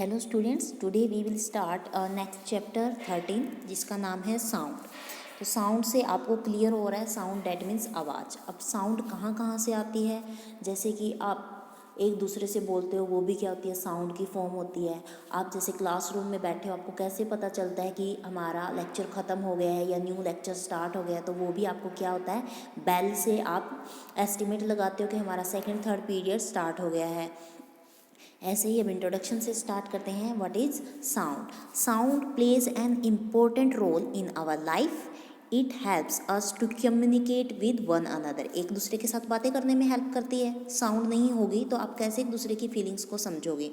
Hello students, today we will start next chapter 13 जिसका नाम है साउंड। तो साउंड से आपको क्लियर हो रहा है, साउंड डैट मीन्स आवाज़। अब साउंड कहाँ कहाँ से आती है, जैसे कि आप एक दूसरे से बोलते हो, वो भी क्या होती है, साउंड की फॉर्म होती है। आप जैसे क्लासरूम में बैठे हो, आपको कैसे पता चलता है कि हमारा लेक्चर ख़त्म हो गया है या न्यू लेक्चर स्टार्ट हो गया है, तो वो भी आपको क्या होता है, बेल से आप एस्टिमेट लगाते हो कि हमारा सेकेंड थर्ड पीरियड स्टार्ट हो गया है। ऐसे ही अब इंट्रोडक्शन से स्टार्ट करते हैं। What is sound? Sound plays an important role in our life. It helps us to communicate with one another. एक दूसरे के साथ बातें करने में हेल्प करती है। साउंड नहीं होगी तो आप कैसे एक दूसरे की फीलिंग्स को समझोगे।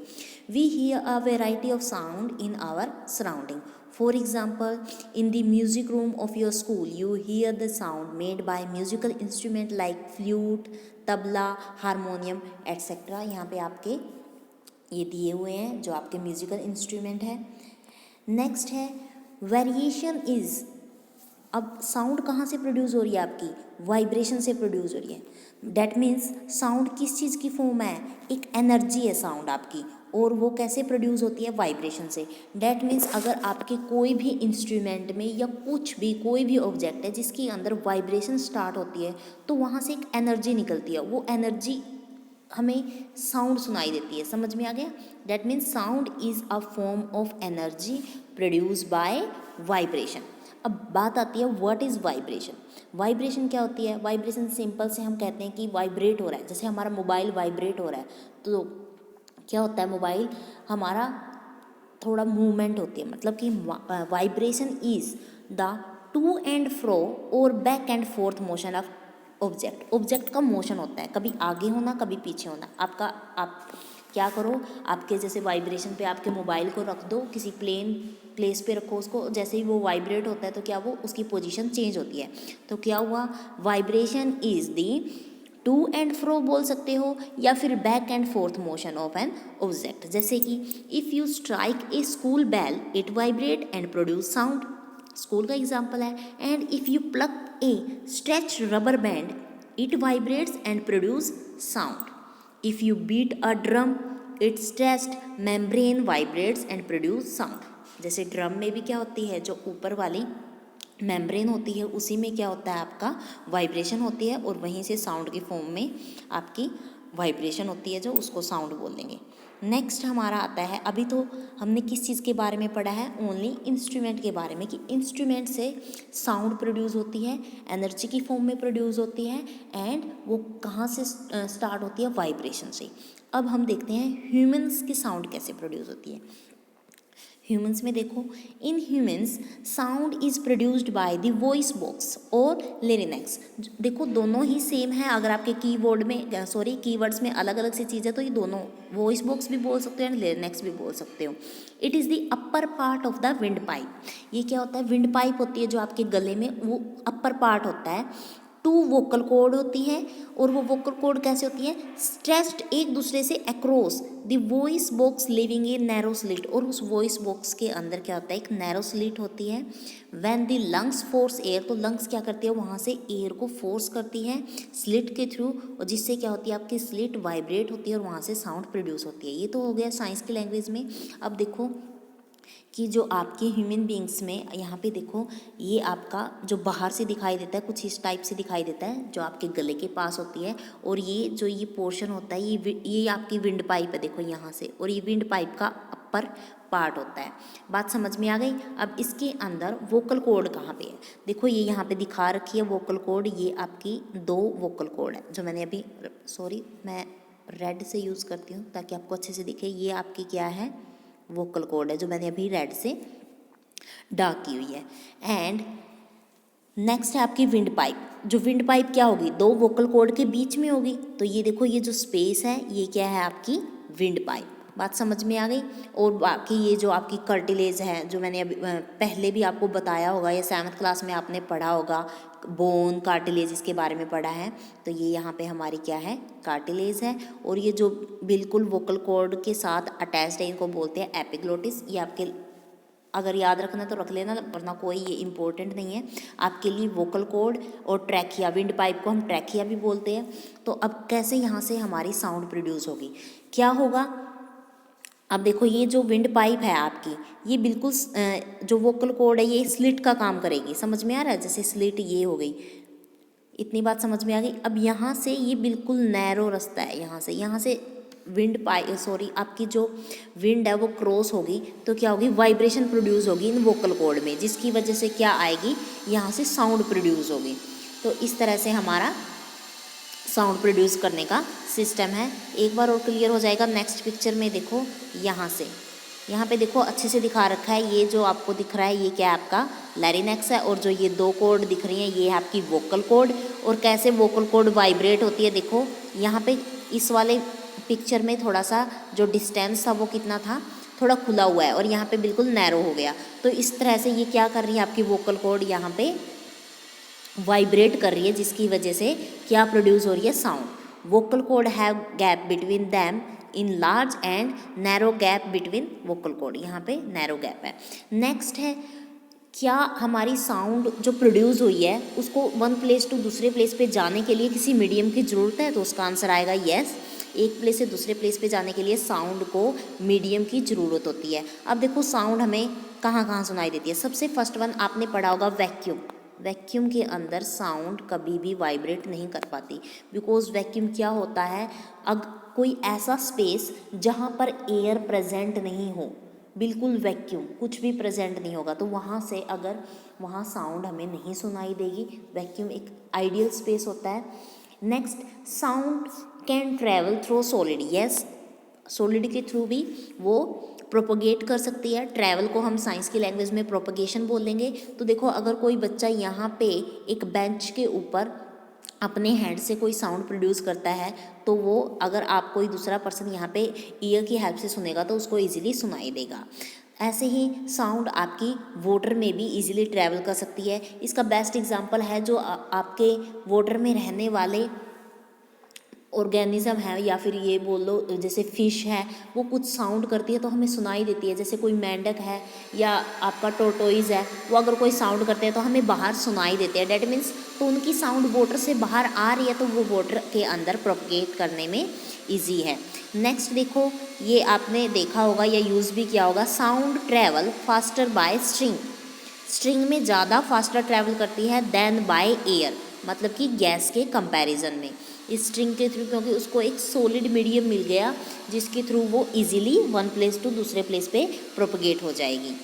We hear a variety of sound in our surrounding. For example, in the music room of your school, you hear the sound made by musical instrument like flute, tabla, harmonium etc. यहाँ पे आपके ये दिए हुए हैं जो आपके म्यूजिकल इंस्ट्रूमेंट है। नेक्स्ट है वेरिएशन इज। अब साउंड कहाँ से प्रोड्यूस हो रही है आपकी? वाइब्रेशन से प्रोड्यूस हो रही है। डैट मीन्स साउंड किस चीज़ की फॉर्म है? एक एनर्जी है साउंड आपकी, और वो कैसे प्रोड्यूस होती है? वाइब्रेशन से। डैट मीन्स अगर आपके कोई भी इंस्ट्रूमेंट में या कुछ भी कोई भी ऑब्जेक्ट है जिसके अंदर वाइब्रेशन स्टार्ट होती है, तो वहाँ से एक एनर्जी निकलती है। वो एनर्जी हमें साउंड सुनाई देती है। समझ में आ गया? That means sound is a form of energy produce by vibration. अब बात आती है व्हाट इज वाइब्रेशन। वाइब्रेशन क्या होती है? वाइब्रेशन सिंपल से हम कहते हैं कि वाइब्रेट हो रहा है। जैसे हमारा मोबाइल वाइब्रेट हो रहा है, तो क्या होता है, मोबाइल हमारा थोड़ा मूवमेंट होती है। मतलब कि vibration is the to and fro और back and forth motion of object. Object का मोशन होता है, कभी आगे होना कभी पीछे होना। आप क्या करो, आपके जैसे वाइब्रेशन पे आपके मोबाइल को रख दो, किसी प्लेन प्लेस पे रखो उसको, जैसे ही वो वाइब्रेट होता है तो क्या वो उसकी पोजीशन चेंज होती है। तो क्या हुआ, vibration is the to and fro बोल सकते हो, या फिर back and forth motion of an object. जैसे कि if you strike a school bell it vibrate and produce sound. School का एग्जाम्पल है। And if you plug a stretch rubber band it vibrates and produce sound. If you beat a drum it stretched membrane vibrates and produce sound. जैसे drum में भी क्या होती है, जो ऊपर वाली मेम्ब्रेन होती है उसी में क्या होता है, आपका वाइब्रेशन होती है, और वहीं से साउंड की फॉर्म में आपकी वाइब्रेशन होती है, जो उसको साउंड बोल देंगे। नेक्स्ट हमारा आता है, अभी तो हमने किस चीज़ के बारे में पढ़ा है, ओनली इंस्ट्रूमेंट के बारे में, कि इंस्ट्रूमेंट से साउंड प्रोड्यूस होती है, एनर्जी की फॉर्म में प्रोड्यूस होती है, एंड वो कहाँ से स्टार्ट होती है? वाइब्रेशन से। अब हम देखते हैं ह्यूमन्स की साउंड कैसे प्रोड्यूस होती है। ह्यूमंस में देखो, in humans sound is produced by the voice box और लेरिनेक्स। देखो दोनों ही सेम है। अगर आपके कीवर्ड में कीवर्ड्स में अलग अलग सी चीज़ है तो ये दोनों वॉइस बॉक्स भी बोल सकते हो एंड लेरिनेक्स भी बोल सकते हो। It is the upper part of the wind pipe. ये क्या होता है? विंड पाइप होती है जो आपके गले में, वो अपर पार्ट होता है। टू वोकल कॉर्ड होती है, और वो वोकल कॉर्ड कैसे होती है? स्ट्रेच्ड एक दूसरे से across the voice box living a narrow slit. और उस वॉइस बॉक्स के अंदर क्या होता है? एक नैरो स्लिट होती है। When the lungs force air, तो लंग्स क्या करती है? वहाँ से एयर को फोर्स करती है स्लिट के थ्रू, और जिससे क्या होती है? आपकी स्लिट वाइब्रेट होती है और वहाँ से साउंड प्रोड्यूस होती है। ये तो हो गया साइंस की लैंग्वेज में। अब देखो कि जो आपके ह्यूमन बींग्स में, यहाँ पे देखो, ये आपका जो बाहर से दिखाई देता है कुछ इस टाइप से दिखाई देता है, जो आपके गले के पास होती है। और ये जो ये पोर्शन होता है, ये आपकी विंड पाइप है, देखो यहाँ से, और ये विंड पाइप का अपर पार्ट होता है। बात समझ में आ गई? अब इसके अंदर वोकल कॉर्ड कहाँ पे है? देखो ये यहाँ पे दिखा रखी है वोकल कॉर्ड। ये आपकी दो वोकल कॉर्ड है जो मैंने अभी, मैं रेड से यूज़ करती हूँ ताकि आपको अच्छे से दिखे। ये आपकी क्या है? वोकल कॉर्ड है, जो मैंने अभी रेड से डार्क की हुई है। एंड नेक्स्ट है आपकी विंड पाइप। जो विंड पाइप क्या होगी? दो वोकल कॉर्ड के बीच में होगी। तो ये देखो, ये जो स्पेस है ये क्या है? आपकी विंड पाइप। बात समझ में आ गई? और बाकी ये जो आपकी कार्टिलेज है, जो मैंने अभी पहले भी आपको बताया होगा, या 7th क्लास में आपने पढ़ा होगा, बोन कार्टिलेज इसके बारे में पढ़ा है। तो ये यहाँ पे हमारी क्या है? कार्टिलेज है। और ये जो बिल्कुल वोकल कॉर्ड के साथ अटैच्ड है, इनको बोलते हैं एपिग्लोटिस। ये आपके अगर याद रखना तो रख लेना, वरना कोई ये इंपॉर्टेंट नहीं है आपके लिए। वोकल कॉर्ड और ट्रैकिया, विंड पाइप को हम ट्रैकिया भी बोलते हैं। तो अब कैसे यहाँ से हमारी साउंड प्रोड्यूस होगी? क्या होगा? अब देखो ये जो विंड पाइप है आपकी, ये बिल्कुल जो वोकल कॉर्ड है ये स्लिट का काम करेगी। समझ में आ रहा है? जैसे स्लिट ये हो गई, इतनी बात समझ में आ गई। अब यहाँ से ये बिल्कुल नैरो रास्ता है, यहाँ से विंड आपकी जो विंड है वो क्रॉस होगी तो क्या होगी, वाइब्रेशन प्रोड्यूस होगी इन वोकल कॉर्ड में, जिसकी वजह से क्या आएगी, यहाँ से साउंड प्रोड्यूस होगी। तो इस तरह से हमारा साउंड प्रोड्यूस करने का सिस्टम है। एक बार और क्लियर हो जाएगा। नेक्स्ट पिक्चर में देखो, यहाँ पे देखो अच्छे से दिखा रखा है। ये जो आपको दिख रहा है ये क्या है, आपका लैरिनेक्स है, और जो ये दो कॉर्ड दिख रही हैं ये है आपकी वोकल कॉर्ड। और कैसे वोकल कॉर्ड वाइब्रेट होती है, देखो यहाँ पे इस वाले पिक्चर में थोड़ा सा जो डिस्टेंस था वो कितना था, थोड़ा खुला हुआ है, और यहाँ पे बिल्कुल नैरो हो गया। तो इस तरह से ये क्या कर रही है, आपकी वोकल कॉर्ड यहाँ पे वाइब्रेट कर रही है, जिसकी वजह से क्या प्रोड्यूस हो रही है, sound. Vocal cord have gap between them in large and narrow gap between vocal cord, यहाँ पे नैरो गैप है। नेक्स्ट है, क्या हमारी साउंड जो प्रोड्यूस हुई है उसको वन प्लेस टू दूसरे प्लेस पे जाने के लिए किसी मीडियम की ज़रूरत है, तो उसका आंसर आएगा यस। एक प्लेस से दूसरे प्लेस पे जाने के लिए साउंड को मीडियम की ज़रूरत होती है। अब देखो साउंड हमें कहाँ कहाँ सुनाई देती है। सबसे फर्स्ट वन आपने पढ़ा होगा, वैक्यूम। वैक्यूम के अंदर साउंड कभी भी वाइब्रेट नहीं कर पाती, बिकॉज वैक्यूम क्या होता है, कोई ऐसा स्पेस जहाँ पर एयर प्रेजेंट नहीं हो, बिल्कुल वैक्यूम, कुछ भी प्रेजेंट नहीं होगा, तो वहाँ से अगर वहाँ साउंड हमें नहीं सुनाई देगी। वैक्यूम एक आइडियल स्पेस होता है। Next, sound can travel through solid. Yes, solid के थ्रू भी वो प्रोपोगेट कर सकती है। ट्रैवल को हम साइंस की लैंग्वेज में प्रोपोगेशन बोलेंगे। तो देखो अगर कोई बच्चा यहाँ पे एक बेंच के ऊपर अपने हैंड से कोई साउंड प्रोड्यूस करता है, तो वो अगर आप कोई दूसरा पर्सन यहाँ पे ईयर की हेल्प से सुनेगा तो उसको इजीली सुनाई देगा। ऐसे ही साउंड आपकी वाटर में भी इजीली ट्रैवल कर सकती है। इसका बेस्ट एग्जांपल है जो आपके वाटर में रहने वाले ऑर्गेनिज्म है, या फिर ये बोल लो जैसे फिश है, वो कुछ साउंड करती है तो हमें सुनाई देती है। जैसे कोई मेंढक है या आपका टोर्टोइज है, वो अगर कोई साउंड करते हैं तो हमें बाहर सुनाई देते हैं। डेट मीन्स तो उनकी साउंड वाटर से बाहर आ रही है, तो वो वाटर के अंदर प्रोपगेट करने में ईजी है। नेक्स्ट देखो, ये आपने देखा होगा या यूज़ भी किया होगा, sound travel faster by string. String में ज़्यादा फास्टर ट्रैवल करती है देन बाय एयर, मतलब कि गैस के कंपैरिजन में। इस स्ट्रिंग के थ्रू, क्योंकि उसको एक सॉलिड मीडियम मिल गया जिसके थ्रू वो इजीली वन प्लेस टू दूसरे प्लेस पे प्रोपगेट हो जाएगी।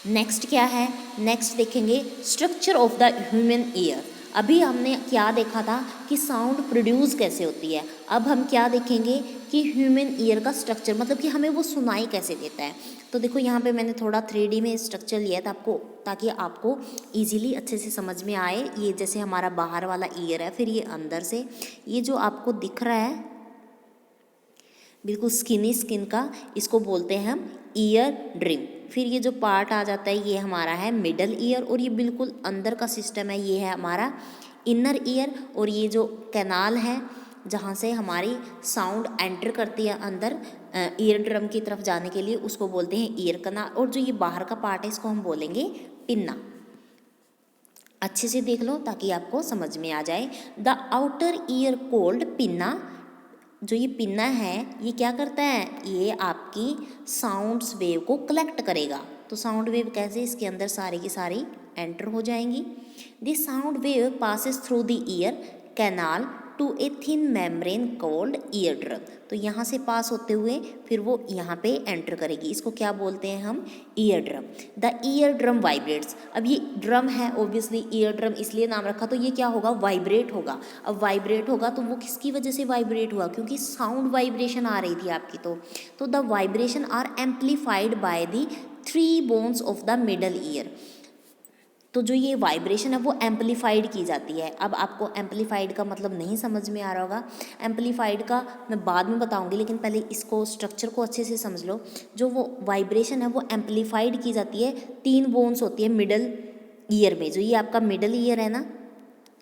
नेक्स्ट क्या है, नेक्स्ट देखेंगे structure of the human ear. अभी हमने क्या देखा था कि साउंड प्रोड्यूस कैसे होती है, अब हम क्या देखेंगे कि ह्यूमन ईयर का स्ट्रक्चर, मतलब कि हमें वो सुनाई कैसे देता है। तो देखो यहाँ पे मैंने थोड़ा 3D में स्ट्रक्चर लिया था ताकि आपको इजीली अच्छे से समझ में आए। ये जैसे हमारा बाहर वाला ईयर है, फिर ये अंदर से ये जो आपको दिख रहा है बिल्कुल स्किन का, इसको बोलते हैं हम ईयर ड्रिम। फिर ये जो पार्ट आ जाता है ये हमारा है मिडल ईयर, और ये बिल्कुल अंदर का सिस्टम है, ये है हमारा इनर ईयर। और ये जो कैनाल है जहाँ से हमारी साउंड एंटर करती है अंदर ईयर ड्रम की तरफ जाने के लिए, उसको बोलते हैं ईयर कैनाल। और जो ये बाहर का पार्ट है इसको हम बोलेंगे पिन्ना। अच्छे से देख लो ताकि आपको समझ में आ जाए। The outer ear cold pinna, जो ये पिन्ना है ये क्या करता है, ये आपकी साउंड्स वेव को कलेक्ट करेगा। तो साउंड वेव कैसे, इसके अंदर सारी की सारी एंटर हो जाएंगी। This sound wave passes through the ear canal to a thin membrane called ear drum. तो यहाँ से पास होते हुए फिर वो यहाँ पे एंटर करेगी, इसको क्या बोलते हैं हम, ear drum. The ear drum vibrates. अब ये ड्रम है, ऑब्वियसली ईयर ड्रम इसलिए नाम रखा, तो ये क्या होगा, वाइब्रेट होगा। अब वाइब्रेट होगा तो वो किसकी वजह से वाइब्रेट हुआ, क्योंकि साउंड वाइब्रेशन आ रही थी आपकी। तो the vibration are amplified by the 3 bones of the middle ear. तो जो ये वाइब्रेशन है वो एम्पलीफाइड की जाती है। अब आपको एम्पलीफाइड का मतलब नहीं समझ में आ रहा होगा, एम्पलीफाइड का मैं बाद में बताऊंगी, लेकिन पहले इसको स्ट्रक्चर को अच्छे से समझ लो। जो वो वाइब्रेशन है वो एम्पलीफाइड की जाती है, 3 बोन्स होती है मिडल ईयर में। जो ये आपका मिडल ईयर है ना,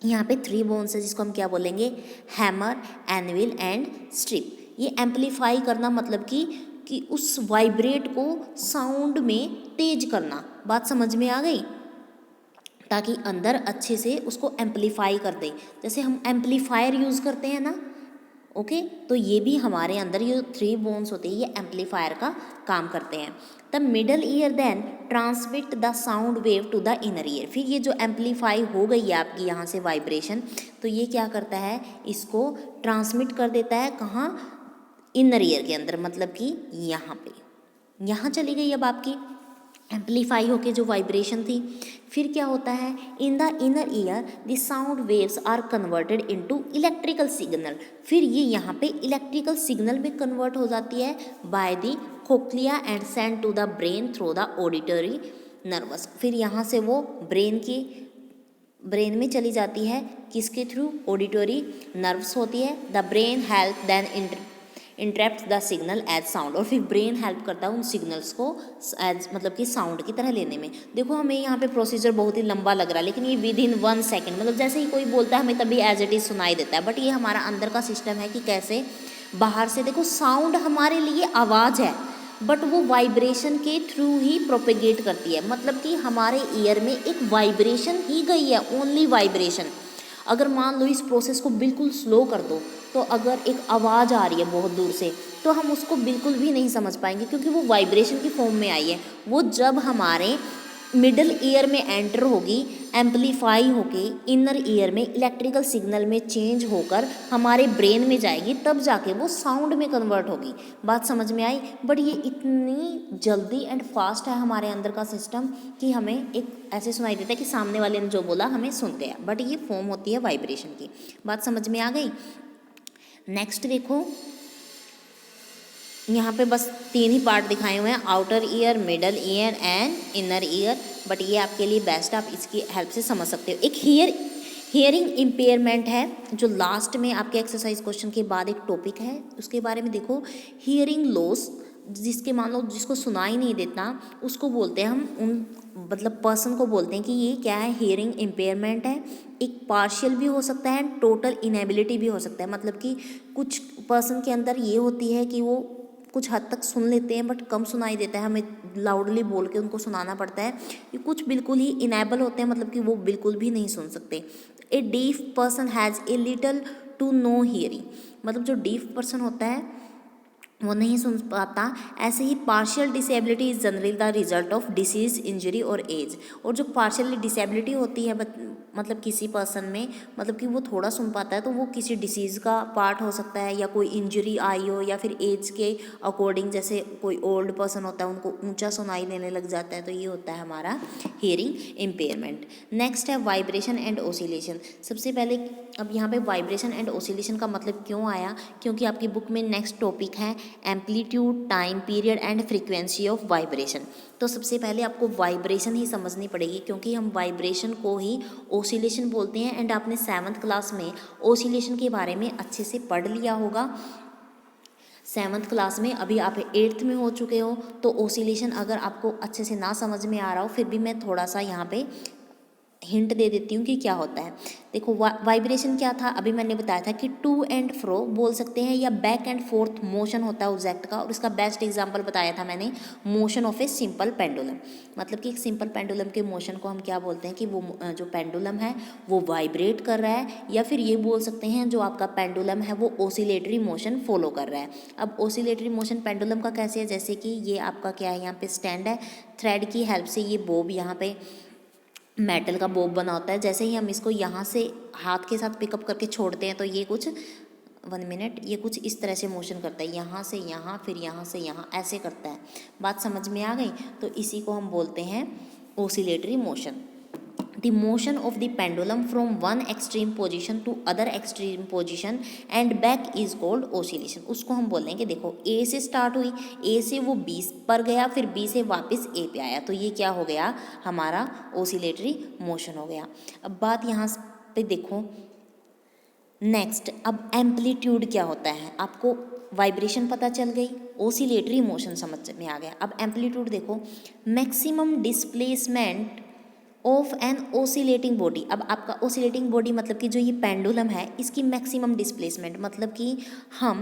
यहाँ पे 3 बोन्स है जिसको हम क्या बोलेंगे, हैमर, एनविल एंड स्ट्रिप। ये एम्पलीफाई करना मतलब कि उस वाइब्रेट को साउंड में तेज करना। बात समझ में आ गई, ताकि अंदर अच्छे से उसको एम्पलीफाई कर दें। जैसे हम एम्पलीफायर यूज़ करते हैं ना, ओके। तो ये भी हमारे अंदर ये 3 बोन्स होते हैं, ये एम्पलीफायर का काम करते हैं। The middle ear then transmit the sound wave to the inner ear. फिर ये जो एम्पलीफाई हो गई है आपकी यहाँ से वाइब्रेशन, तो ये क्या करता है, इसको ट्रांसमिट कर देता है कहाँ, इनर ईयर के अंदर, मतलब कि यहाँ पे, यहाँ चली गई अब आपकी एम्पलीफाई होके जो वाइब्रेशन थी। फिर क्या होता है, in the inner ear the sound waves are converted into electrical signal. फिर ये यहाँ पे इलेक्ट्रिकल सिग्नल में कन्वर्ट हो जाती है by the cochlea and send to the brain through the auditory nervous. फिर यहाँ से वो ब्रेन में चली जाती है, किसके थ्रू, ऑडिटरी नर्व्स होती है। The brain help then interrupt the signal as sound. और फिर ब्रेन हेल्प करता है उन सिग्नल्स को एज, मतलब कि साउंड की तरह लेने में। देखो हमें यहाँ पे प्रोसीजर बहुत ही लंबा लग रहा है, लेकिन ये विद इन 1 सेकेंड, मतलब जैसे ही कोई बोलता है हमें तभी एज इट इज सुनाई देता है। बट ये हमारा अंदर का सिस्टम है कि कैसे बाहर से, देखो साउंड हमारे लिए आवाज़ है, बट वो वाइब्रेशन के थ्रू ही प्रोपेगेट करती है, मतलब कि हमारे ईयर में एक वाइब्रेशन ही गई है, ओनली वाइब्रेशन। अगर मान लो इस प्रोसेस को बिल्कुल स्लो कर दो, तो अगर एक आवाज़ आ रही है बहुत दूर से, तो हम उसको बिल्कुल भी नहीं समझ पाएंगे, क्योंकि वो वाइब्रेशन की फॉर्म में आई है। वो जब हमारे मिडल ईयर में एंटर होगी, एम्पलीफाई होके इनर ईयर में इलेक्ट्रिकल सिग्नल में चेंज होकर हमारे ब्रेन में जाएगी, तब जाके वो साउंड में कन्वर्ट होगी। बात समझ में आई। बट ये इतनी जल्दी एंड फास्ट है हमारे अंदर का सिस्टम कि हमें एक ऐसे सुनाई देता है कि सामने वाले ने जो बोला हमें सुन गया, बट ये फॉर्म होती है वाइब्रेशन की। बात समझ में आ गई। नेक्स्ट देखो, यहाँ पे बस 3 ही पार्ट दिखाए हुए हैं, outer ear, middle ear and inner ear. But ये आपके लिए बेस्ट, आप इसकी हेल्प से समझ सकते हो। एक हियरिंग इम्पेयरमेंट है, जो लास्ट में आपके एक्सरसाइज क्वेश्चन के बाद एक टॉपिक है, उसके बारे में देखो। हियरिंग लॉस, जिसके मान लो जिसको सुनाई नहीं देता, उसको बोलते हैं हम, उन मतलब पर्सन को बोलते हैं कि ये क्या है, हियरिंग इम्पेयरमेंट है। एक पार्शियल भी हो सकता है, टोटल इनएबिलिटी भी हो सकता है, मतलब कि कुछ पर्सन के अंदर ये होती है कि वो कुछ हद तक सुन लेते हैं, बट कम सुनाई देता है, हमें लाउडली बोल के उनको सुनाना पड़ता है। ये कुछ बिल्कुल ही इनेबल होते हैं, मतलब कि वो बिल्कुल भी नहीं सुन सकते। A deaf person has a little to no hearing, मतलब जो डीफ पर्सन होता है वो नहीं सुन पाता। ऐसे ही partial disability is generally the result of disease, injury और एज। और जो पार्शियल डिसेबिलिटी होती है मतलब किसी पर्सन में, मतलब कि वो थोड़ा सुन पाता है, तो वो किसी डिसीज़ का पार्ट हो सकता है, या कोई इंजरी आई हो, या फिर एज के अकॉर्डिंग, जैसे कोई ओल्ड पर्सन होता है उनको ऊंचा सुनाई देने लग जाता है, तो ये होता है हमारा हियरिंग इम्पेयरमेंट। नेक्स्ट है वाइब्रेशन एंड ओसिलेशन। सबसे पहले अब यहाँ पे वाइब्रेशन एंड ओसिलेशन का मतलब क्यों आया, क्योंकि आपकी बुक में नेक्स्ट टॉपिक है amplitude, time period and frequency of vibration. तो सबसे पहले आपको वाइब्रेशन ही समझनी पड़ेगी, क्योंकि हम वाइब्रेशन को ही ओसिलेशन बोलते हैं। एंड आपने 7th क्लास में ओसिलेशन के बारे में अच्छे से पढ़ लिया होगा 7th क्लास में। अभी आप 8th में हो चुके हो, तो ओसिलेशन अगर आपको अच्छे से ना समझ में आ रहा हो, फिर भी मैं थोड़ा सा यहाँ पे हिंट दे देती हूँ कि क्या होता है। देखो वाइब्रेशन क्या था, अभी मैंने बताया था कि टू एंड फ्रो बोल सकते हैं, या बैक एंड फोर्थ मोशन होता है ऑब्जेक्ट का। और इसका बेस्ट एग्जांपल बताया था मैंने, motion of a simple pendulum. मतलब कि एक सिंपल पेंडुलम के मोशन को हम क्या बोलते हैं कि वो जो पेंडुलम है वो वाइब्रेट कर रहा है, या फिर ये बोल सकते हैं जो आपका पेंडुलम है वो ओसिलेटरी मोशन फॉलो कर रहा है। अब ओसिलेटरी मोशन पेंडुलम का कैसे है, जैसे कि ये आपका क्या है, यहाँ पे स्टैंड है, थ्रेड की हेल्प से ये बोब, यहाँ पे मेटल का बोब बना होता है। जैसे ही हम इसको यहाँ से हाथ के साथ पिकअप करके छोड़ते हैं, तो ये कुछ 1 मिनट, ये कुछ इस तरह से मोशन करता है, यहाँ से यहाँ, फिर यहाँ से यहाँ, ऐसे करता है। बात समझ में आ गई। तो इसी को हम बोलते हैं oscillatory motion. The motion of the pendulum from one extreme position to other extreme position and back is called oscillation. उसको हम बोल देंगे, देखो ए से स्टार्ट हुई, ए से वो बी पर गया, फिर बी से वापस ए पे आया, तो ये क्या हो गया, हमारा ओसिलेटरी मोशन हो गया। अब बात यहाँ पे देखो नेक्स्ट, अब एम्पलीट्यूड क्या होता है, आपको वाइब्रेशन पता चल गई, ओसिलेटरी मोशन समझ में आ गया। अब एम्पलीट्यूड देखो, maximum displacement of an oscillating body. अब आपका ओसिलेटिंग बॉडी मतलब कि जो ये पेंडुलम है इसकी मैक्सिमम डिस्प्लेसमेंट, मतलब कि हम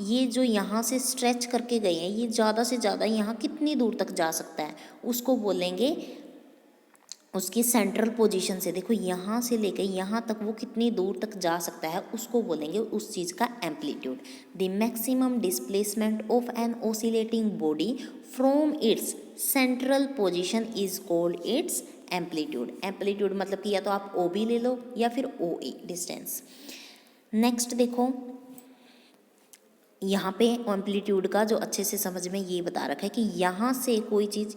ये जो यहाँ से स्ट्रेच करके गए हैं, ये ज़्यादा से ज़्यादा यहाँ कितनी दूर तक जा सकता है, उसको बोलेंगे उसकी सेंट्रल पोजीशन से, देखो यहाँ से लेकर यहाँ तक वो कितनी दूर तक जा सकता है, उसको बोलेंगे उस चीज़ का amplitude. The maximum displacement of an oscillating body from its central position is called its amplitude. Amplitude मतलब कि या तो आप ओ बी ले लो या फिर ओ ए डिस्टेंस। नेक्स्ट देखो, यहाँ पे एम्पलीट्यूड का जो अच्छे से समझ में ये बता रखा है कि यहाँ से कोई चीज़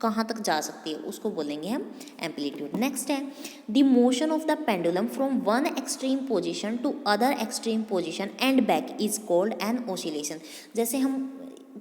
कहाँ तक जा सकती है, उसको बोलेंगे हम एम्पलीट्यूड। नेक्स्ट है the motion of the pendulum from one extreme position to other extreme position and back is called an oscillation. जैसे हम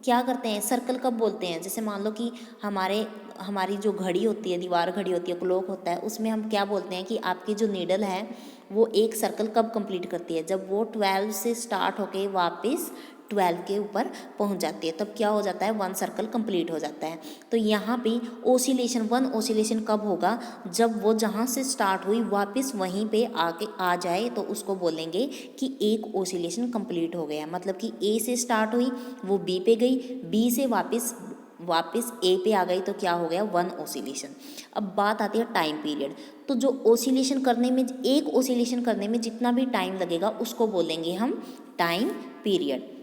क्या करते हैं, सर्कल कब बोलते हैं, जैसे मान लो कि हमारी जो घड़ी होती है, दीवार घड़ी होती है, क्लॉक होता है, उसमें हम क्या बोलते हैं कि आपकी जो नीडल है वो एक सर्कल कब कंप्लीट करती है, जब वो 12 से स्टार्ट होके वापस 12 के ऊपर पहुंच जाती है, तब क्या हो जाता है, वन सर्कल कंप्लीट हो जाता है। तो यहाँ पे ओसिलेशन, वन ओसिलेशन कब होगा, जब वो जहाँ से स्टार्ट हुई वापस वहीं पे आके आ जाए, तो उसको बोलेंगे कि एक ओसिलेशन कंप्लीट हो गया। मतलब कि ए से स्टार्ट हुई, वो बी पे गई, बी से वापस ए पे आ गई, तो क्या हो गया, वन ओसिलेशन। अब बात आती है टाइम पीरियड। तो जो ओसिलेशन करने में, एक ओसिलेशन करने में जितना भी टाइम लगेगा उसको बोलेंगे हम टाइम पीरियड।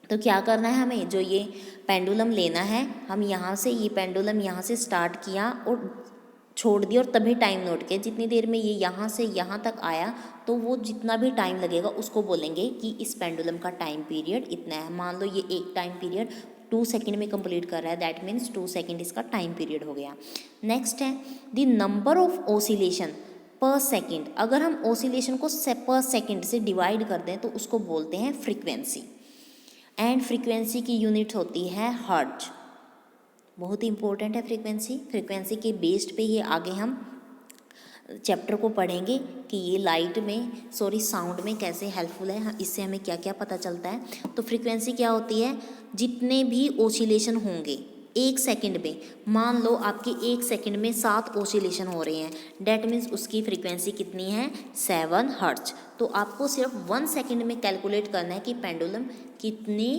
तो क्या करना है हमें, जो ये पेंडुलम लेना है, हम यहाँ से ये पेंडुलम यहाँ से स्टार्ट किया और छोड़ दिया और तभी टाइम नोट किया, जितनी देर में ये यहाँ से यहाँ तक आया, तो वो जितना भी टाइम लगेगा उसको बोलेंगे कि इस पेंडुलम का टाइम पीरियड इतना है। मान लो ये एक टाइम पीरियड 2 सेकेंड में कंप्लीट कर रहा है, दैट मीन्स 2 सेकेंड इसका टाइम पीरियड हो गया। नेक्स्ट है द नंबर ऑफ ओसिलेशन पर सेकेंड। अगर हम ओसिलेशन को पर सेकेंड से डिवाइड कर दें तो उसको बोलते हैं फ्रीक्वेंसी, एंड फ्रीक्वेंसी की यूनिट होती है हर्ट्ज। बहुत ही इंपॉर्टेंट है फ्रीक्वेंसी। फ्रीक्वेंसी के बेस्ड पे ही आगे हम चैप्टर को पढ़ेंगे कि ये साउंड में कैसे हेल्पफुल है, इससे हमें क्या क्या पता चलता है। तो फ्रीक्वेंसी क्या होती है, जितने भी ओसिलेशन होंगे एक सेकंड में, मान लो आपके एक सेकंड में 7 ओसिलेशन हो रहे हैं, डेट मीन्स उसकी फ्रीक्वेंसी कितनी है, 7 हर्ट्ज। तो आपको सिर्फ 1 सेकंड में कैलकुलेट करना है कि पेंडुलम कितने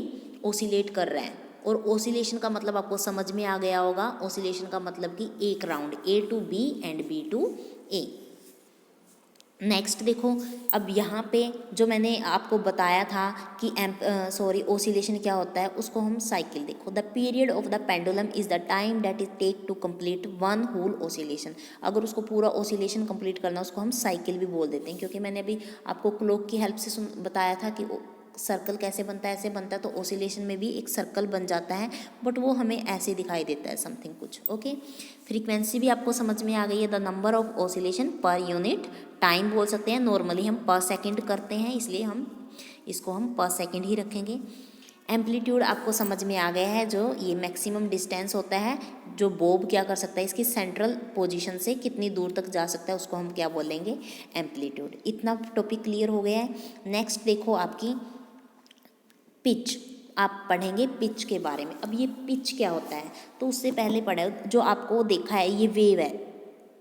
ओसिलेट कर रहा है। और ओसिलेशन का मतलब आपको समझ में आ गया होगा, ओसिलेशन का मतलब कि एक round, A to B and B to A. Next देखो, अब यहाँ पे जो मैंने आपको बताया था कि ओसिलेशन क्या होता है, उसको हम साइकिल देखो। The period of the pendulum is the time that is take to complete one whole oscillation. अगर उसको पूरा ओसिलेशन कंप्लीट करना, उसको हम साइकिल भी बोल देते हैं, क्योंकि मैंने अभी आपको क्लॉक की हेल्प से बताया था कि सर्कल कैसे बनता है, ऐसे बनता है, तो ओसिलेशन में भी एक सर्कल बन जाता है, बट वो हमें ऐसे दिखाई देता है समथिंग कुछ। ओके, फ्रीक्वेंसी भी आपको समझ में आ गई है। The number of oscillation per unit time बोल सकते हैं, नॉर्मली हम पर सेकंड करते हैं, इसलिए हम इसको हम पर सेकंड ही रखेंगे। एम्पलीट्यूड आपको समझ में आ गया है, जो ये मैक्सिमम डिस्टेंस होता है, जो बोब क्या कर सकता है, इसकी सेंट्रल पोजीशन से कितनी दूर तक जा सकता है, उसको हम क्या बोलेंगे, एम्पलीट्यूड। इतना टॉपिक क्लियर हो गया है। नेक्स्ट देखो आपकी पिच, आप पढ़ेंगे पिच के बारे में। अब ये पिच क्या होता है, तो उससे पहले पढ़ा जो आपको देखा है, ये वेव है,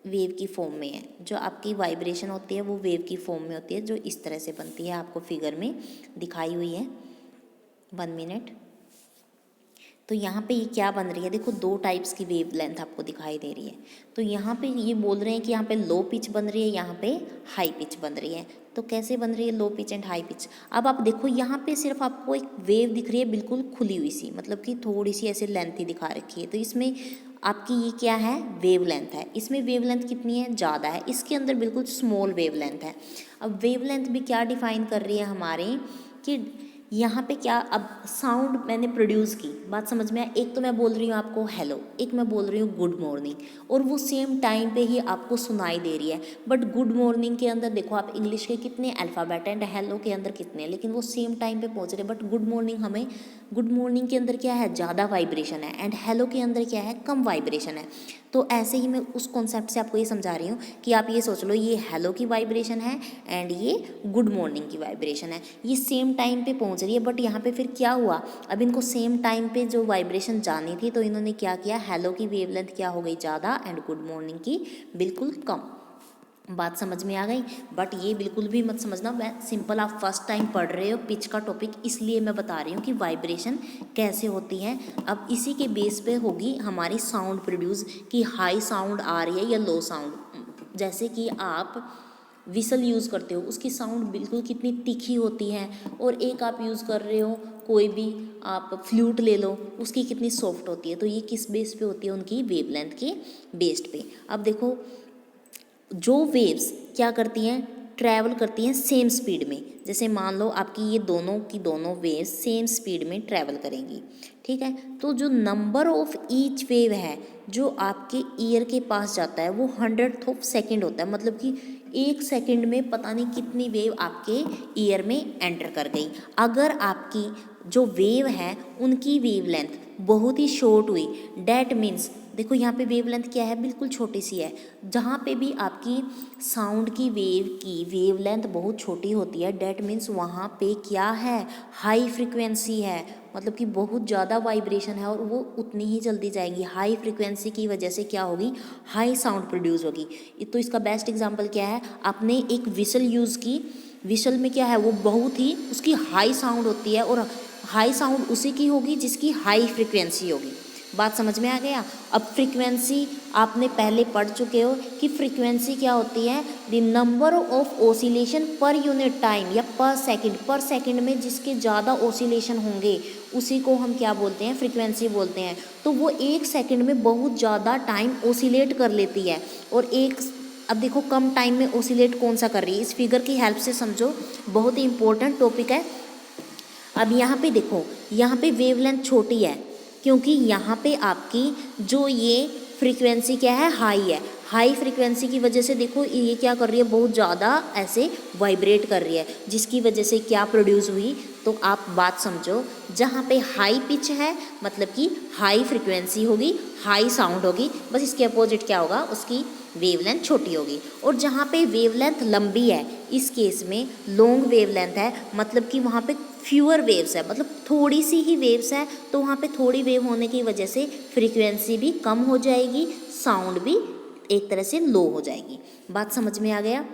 वेव की फॉर्म में है। जो आपकी वाइब्रेशन होती है वो वेव की फॉर्म में होती है, जो इस तरह से बनती है, आपको फिगर में दिखाई हुई है। 1 मिनट। तो यहाँ पे ये क्या बन रही है, देखो 2 टाइप्स की वेव लेंथ आपको दिखाई दे रही है। तो यहाँ पे ये बोल रहे हैं कि यहाँ पे लो पिच बन रही है, यहाँ पे हाई पिच बन रही है। तो कैसे बन रही है low pitch and high pitch, अब आप देखो यहाँ पे सिर्फ आपको एक वेव दिख रही है बिल्कुल खुली हुई सी, मतलब कि थोड़ी सी ऐसे लेंथ ही दिखा रखी है। तो इसमें आपकी ये क्या है, वेव लेंथ है। इसमें वेव लेंथ कितनी है, ज़्यादा है, इसके अंदर बिल्कुल स्मॉल वेव लेंथ है। अब वेव लेंथ भी क्या डिफाइन कर रही है हमारे, कि यहाँ पे क्या, अब साउंड मैंने प्रोड्यूस की, बात समझ में आया। एक तो मैं बोल रही हूँ आपको हेलो, एक मैं बोल रही हूँ गुड मॉर्निंग, और वो सेम टाइम पे ही आपको सुनाई दे रही है। बट गुड मॉर्निंग के अंदर देखो आप इंग्लिश के कितने अल्फ़ाबेट हैं, हेलो के अंदर कितने हैं, लेकिन वो सेम टाइम पे पहुँच रहे हैं। बट गुड मॉर्निंग के अंदर क्या है, ज़्यादा वाइब्रेशन है, एंड हेलो के अंदर क्या है, कम वाइब्रेशन है। तो ऐसे ही मैं उस कॉन्सेप्ट से आपको ये समझा रही हूँ कि आप ये सोच लो, ये हेलो की वाइब्रेशन है एंड ये गुड मॉर्निंग की वाइब्रेशन है, ये सेम टाइम पे पहुँच रही है। बट यहाँ पे फिर क्या हुआ, अब इनको सेम टाइम पे जो वाइब्रेशन जानी थी, तो इन्होंने क्या किया, हेलो की वेवलेंथ क्या हो गई ज़्यादा एंड गुड मॉर्निंग की बिल्कुल कम। बात समझ में आ गई। बट ये बिल्कुल भी मत समझना, मैं सिंपल आप फर्स्ट टाइम पढ़ रहे हो पिच का टॉपिक, इसलिए मैं बता रही हूँ कि वाइब्रेशन कैसे होती है। अब इसी के बेस पे होगी हमारी साउंड प्रोड्यूस, कि हाई साउंड आ रही है या लो साउंड। जैसे कि आप विसल यूज़ करते हो, उसकी साउंड बिल्कुल कितनी तीखी होती है, और एक आप यूज़ कर रहे हो कोई भी आप फ्लूट ले लो, उसकी कितनी सॉफ्ट होती है। तो ये किस बेस पे होती है, उनकी वेवलेंथ के बेस्ड पे। अब देखो जो वेव्स क्या करती हैं, ट्रैवल करती हैं सेम स्पीड में। जैसे मान लो आपकी ये दोनों की दोनों वेव्स सेम स्पीड में ट्रैवल करेंगी, ठीक है। तो जो नंबर ऑफ ईच वेव है जो आपके ईयर के पास जाता है वो 100th ऑफ सेकेंड होता है। मतलब कि 1 सेकेंड में पता नहीं कितनी वेव आपके ईयर में एंटर कर गई। अगर आपकी जो वेव है उनकी वेवलेंथ बहुत ही शॉर्ट हुई, डैट मीन्स देखो यहाँ पे वेवलेंथ क्या है, बिल्कुल छोटी सी है। जहाँ पे भी आपकी साउंड की वेवलेंथ बहुत छोटी होती है, डैट मीन्स वहाँ पे क्या है, हाई फ्रिक्वेंसी है। मतलब कि बहुत ज़्यादा वाइब्रेशन है और वो उतनी ही जल्दी जाएगी। हाई फ्रिक्वेंसी की वजह से क्या होगी, हाई साउंड प्रोड्यूस होगी। तो इसका बेस्ट एग्जांपल क्या है, आपने एक विसल यूज़ की, विसल में क्या है वो बहुत ही उसकी हाई साउंड होती है, और हाई साउंड उसी की होगी जिसकी हाई फ्रिक्वेंसी होगी। बात समझ में आ गया। अब फ्रीक्वेंसी आपने पहले पढ़ चुके हो कि फ्रीक्वेंसी क्या होती है, the number of oscillation per unit time या पर सेकंड में जिसके ज़्यादा ओसिलेशन होंगे उसी को हम क्या बोलते हैं, फ्रीक्वेंसी बोलते हैं। तो वो 1 सेकंड में बहुत ज़्यादा टाइम ओसिलेट कर लेती है। और अब देखो कम टाइम में ओसिलेट कौन सा कर रही है, इस फिगर की हेल्प से समझो, बहुत ही इंपॉर्टेंट टॉपिक है। अब यहाँ पे देखो, यहाँ पे वेवलेंथ छोटी है क्योंकि यहाँ पे आपकी जो ये फ्रीक्वेंसी क्या है, हाई है। हाई फ्रीक्वेंसी की वजह से देखो ये क्या कर रही है, बहुत ज़्यादा ऐसे वाइब्रेट कर रही है, जिसकी वजह से क्या प्रोड्यूस हुई। तो आप बात समझो, जहाँ पे हाई पिच है मतलब कि हाई फ्रीक्वेंसी होगी, हाई साउंड होगी, बस इसके अपोजिट क्या होगा, उसकी वेवलेंथ छोटी होगी। और जहाँ पे वेवलेंथ लंबी है, इस केस में लॉन्ग वेवलेंथ है, मतलब कि वहाँ पे फ्यूअर वेव्स है, मतलब थोड़ी सी ही वेव्स है। तो वहाँ पे थोड़ी वेव होने की वजह से फ्रीक्वेंसी भी कम हो जाएगी, साउंड भी एक तरह से लो हो जाएगी। बात समझ में आ गया।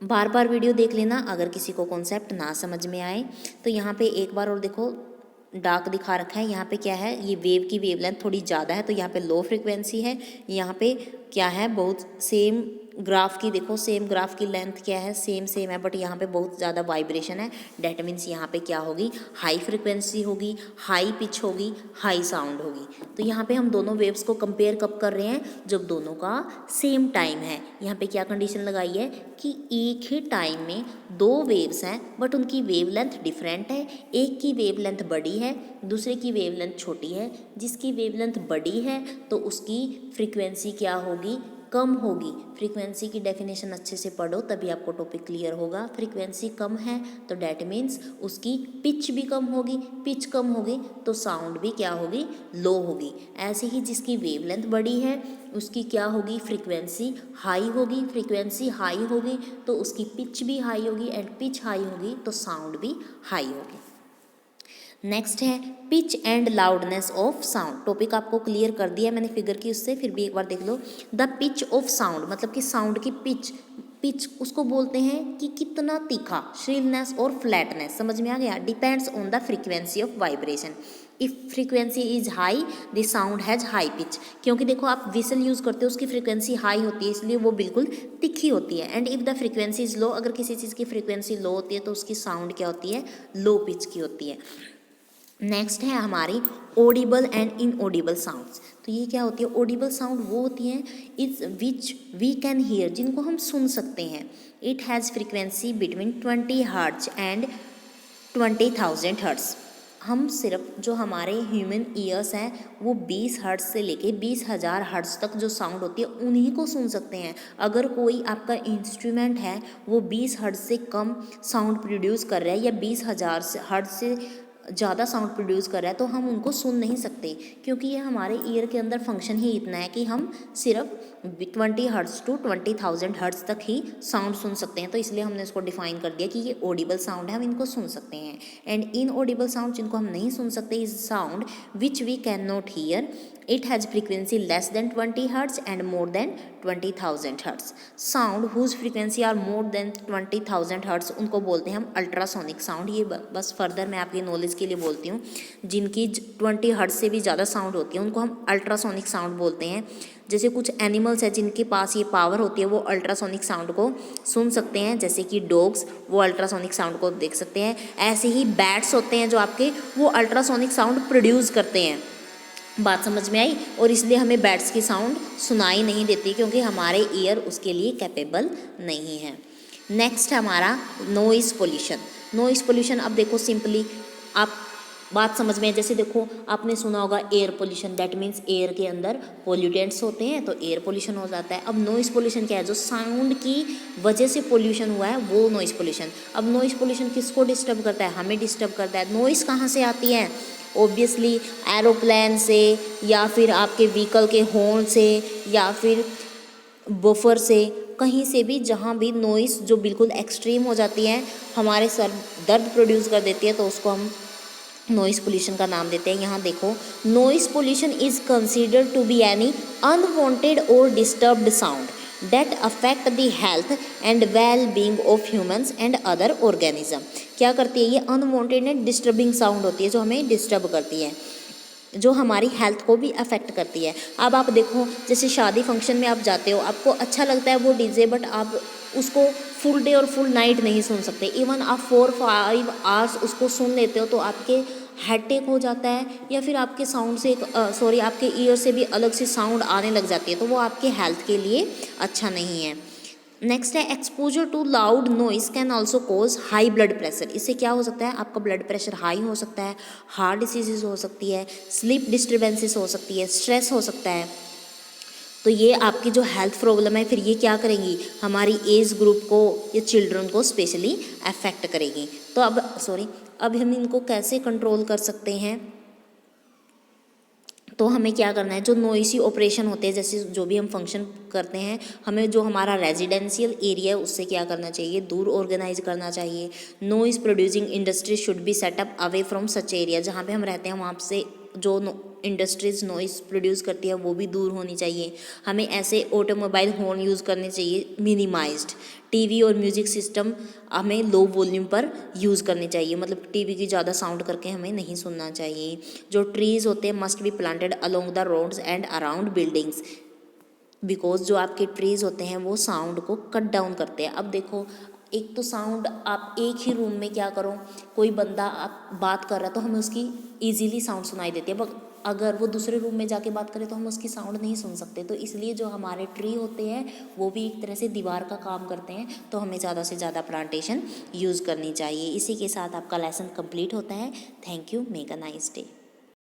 बार बार वीडियो देख लेना अगर किसी को कॉन्सेप्ट ना समझ में आए तो। यहाँ पे एक बार और देखो, डार्क दिखा रखा है, यहाँ पे क्या है, ये वेव की वेवलेंथ थोड़ी ज़्यादा है तो यहाँ पे लो फ्रिक्वेंसी है। यहाँ पे क्या है, बहुत सेम ग्राफ की देखो, सेम ग्राफ की लेंथ क्या है, सेम है, बट यहाँ पे बहुत ज़्यादा वाइब्रेशन है। डैट मीन्स यहाँ पे क्या होगी, हाई फ्रिक्वेंसी होगी, हाई पिच होगी, हाई साउंड होगी। तो यहाँ पे हम दोनों वेव्स को कंपेयर कब कर रहे हैं, जब दोनों का सेम टाइम है। यहाँ पे क्या कंडीशन लगाई है कि एक ही टाइम में दो वेव्स हैं बट उनकी वेवलेंथ डिफरेंट है। एक की वेवलेंथ बड़ी है, दूसरे की वेवलेंथ छोटी है। जिसकी वेवलेंथ बड़ी है तो उसकी फ्रीक्वेंसी क्या होगी, कम होगी। फ्रीक्वेंसी की डेफिनेशन अच्छे से पढ़ो तभी आपको टॉपिक क्लियर होगा। फ्रीक्वेंसी कम है तो डैट मीन्स उसकी पिच भी कम होगी, पिच कम होगी तो साउंड भी क्या होगी, लो होगी। ऐसे ही जिसकी वेवलेंथ बड़ी है उसकी क्या होगी, फ्रीक्वेंसी हाई होगी। फ्रीक्वेंसी हाई होगी तो उसकी पिच भी हाई होगी, एंड पिच हाई होगी तो साउंड भी हाई होगी। नेक्स्ट है pitch and loudness of sound. Topic आपको क्लियर कर दिया मैंने फिगर की उससे, फिर भी एक बार देख लो। द पिच ऑफ साउंड मतलब कि साउंड की पिच, पिच उसको बोलते हैं कि कितना तीखा, श्रिलनेस और फ्लैटनेस, समझ में आ गया, depends on the frequency of vibration. If frequency is high the sound has high pitch. क्योंकि देखो आप विसल यूज़ करते हो, उसकी फ्रीक्वेंसी हाई होती है इसलिए वो बिल्कुल तिखी होती है। And if the frequency is low, अगर किसी चीज़ की फ्रीक्वेंसी लो होती है तो उसकी साउंड क्या होती है, लो पिच की होती है। नेक्स्ट है हमारी ऑडिबल एंड इनऑडिबल साउंड्स। तो ये क्या होती है, ऑडिबल साउंड वो होती हैं is which we can hear, जिनको हम सुन सकते हैं। It has frequency between 20 hertz and 20,000 hertz. हम सिर्फ जो हमारे ह्यूमन ईयर्स हैं वो 20 हर्ट्ज से लेके 20,000 हर्ट्ज तक जो साउंड होती है उन्हीं को सुन सकते हैं। अगर कोई आपका इंस्ट्रूमेंट है वो 20 हर्ट्ज से कम साउंड प्रोड्यूस कर रहा है या 20,000 हर्ट्ज से ज़्यादा साउंड प्रोड्यूस कर रहा है तो हम उनको सुन नहीं सकते, क्योंकि ये हमारे ईयर के अंदर फंक्शन ही इतना है कि हम सिर्फ 20 हर्ट्ज़ टू 20,000 हर्ट्ज़ तक ही साउंड सुन सकते हैं। तो इसलिए हमने इसको डिफाइन कर दिया कि ये ऑडिबल साउंड है, हम इनको सुन सकते हैं। एंड इनऑडिबल साउंड जिनको हम नहीं सुन सकते is sound which we can not hear, it has frequency less than 20 hertz and more than 20,000 hertz. Sound whose frequency are more than 20,000 hertz उनको बोलते हैं हम अल्ट्रासोनिक साउंड। ये बस फर्दर मैं आपकी नॉलेज के लिए बोलती हूँ, जिनकी 20 हर्ट्ज़ से भी ज़्यादा साउंड होती है उनको हम अल्ट्रासोनिक साउंड बोलते हैं। जैसे कुछ एनिमल्स है जिनके पास ये पावर होती है, वो अल्ट्रासोनिक साउंड को सुन सकते हैं, जैसे कि डॉग्स वो अल्ट्रासोनिक साउंड को देख सकते हैं। ऐसे ही बैट्स होते हैं जो आपके, वो अल्ट्रासोनिक साउंड प्रोड्यूस करते हैं। बात समझ में आई? और इसलिए हमें बैट्स की साउंड सुनाई नहीं देती, क्योंकि हमारे ईयर उसके लिए कैपेबल नहीं है। नेक्स्ट है हमारा नॉइज़ पोल्यूशन। नॉइज़ पोल्यूशन, अब देखो सिंपली आप बात समझ में है। जैसे देखो आपने सुना होगा air pollution, that means air के अंदर पोल्यूटेंट्स होते हैं तो एयर पोल्यूशन हो जाता है। अब नॉइज़ पोल्यूशन क्या है? जो साउंड की वजह से पोल्यूशन हुआ है वो नॉइज़ पोल्यूशन। अब नॉइज़ पोल्यूशन किसको डिस्टर्ब करता है? हमें डिस्टर्ब करता है। नॉइज़ कहाँ से आती है? ऑब्वियसली एरोप्लेन से, या फिर आपके व्हीकल के हॉर्न से, या फिर बफर से, कहीं से भी, जहाँ भी नॉइज़ जो बिल्कुल एक्सट्रीम हो जाती है, हमारे सर दर्द प्रोड्यूस कर देती है, तो उसको हम नॉइज़ पोल्यूशन का नाम देते हैं। यहाँ देखो, noise pollution is considered to be any unwanted और disturbed sound that affect the health and well-being of humans and other organism। क्या करती है ये? अनवांटेड एंड डिस्टर्बिंग साउंड होती है जो हमें डिस्टर्ब करती है, जो हमारी हेल्थ को भी अफेक्ट करती है। अब आप देखो, जैसे शादी फंक्शन में आप जाते हो, आपको अच्छा लगता है वो डीजे, बट आप उसको फुल डे और फुल नाइट नहीं सुन सकते। इवन आप 4-5 आवर्स उसको सुन लेते हो तो आपके हेडेक हो जाता है, या फिर आपके साउंड से आपके ईयर से भी अलग सी साउंड आने लग जाती है, तो वो आपके हेल्थ के लिए अच्छा नहीं है। नेक्स्ट है exposure to loud noise can also cause high blood pressure. इससे क्या हो सकता है? आपका ब्लड प्रेशर हाई हो सकता है, हार्ट डिसीजेज हो सकती है, स्लीप डिस्टर्बेंसेस हो सकती है, स्ट्रेस हो सकता है। तो ये आपकी जो हेल्थ प्रॉब्लम है, फिर ये क्या करेंगी? हमारी एज ग्रुप को या चिल्ड्रन को स्पेशली अफेक्ट करेगी। तो अब हम इनको कैसे कंट्रोल कर सकते हैं? तो हमें क्या करना है, जो नॉइसी ऑपरेशन होते हैं, जैसे जो भी हम फंक्शन करते हैं, हमें जो हमारा रेजिडेंशियल एरिया है उससे क्या करना चाहिए? दूर ऑर्गेनाइज करना चाहिए। Noise producing industry should be set up away from such area. जहाँ पे हम रहते हैं वहाँ से जो इंडस्ट्रीज़ नॉइज़ प्रोड्यूस करती है वो भी दूर होनी चाहिए। हमें ऐसे ऑटोमोबाइल हॉर्न यूज़ करने चाहिए मिनिमाइज्ड। टीवी और म्यूज़िक सिस्टम हमें लो वॉल्यूम पर यूज़ करनी चाहिए, मतलब टीवी की ज़्यादा साउंड करके हमें नहीं सुनना चाहिए। जो ट्रीज़ होते हैं must be planted along the roads and around buildings, because जो आपके ट्रीज़ होते हैं वो साउंड को कट डाउन करते हैं। अब देखो, एक तो साउंड, आप एक ही रूम में क्या करो, कोई बंदा आप बात कर रहा है तो हमें उसकी ईजीली साउंड सुनाई देती है, बट अगर वो दूसरे रूम में जाके बात करे तो हम उसकी साउंड नहीं सुन सकते। तो इसलिए जो हमारे ट्री होते हैं वो भी एक तरह से दीवार का काम करते हैं, तो हमें ज़्यादा से ज़्यादा प्लांटेशन यूज़ करनी चाहिए। इसी के साथ आपका लेसन कंप्लीट होता है। Thank you, make a nice day.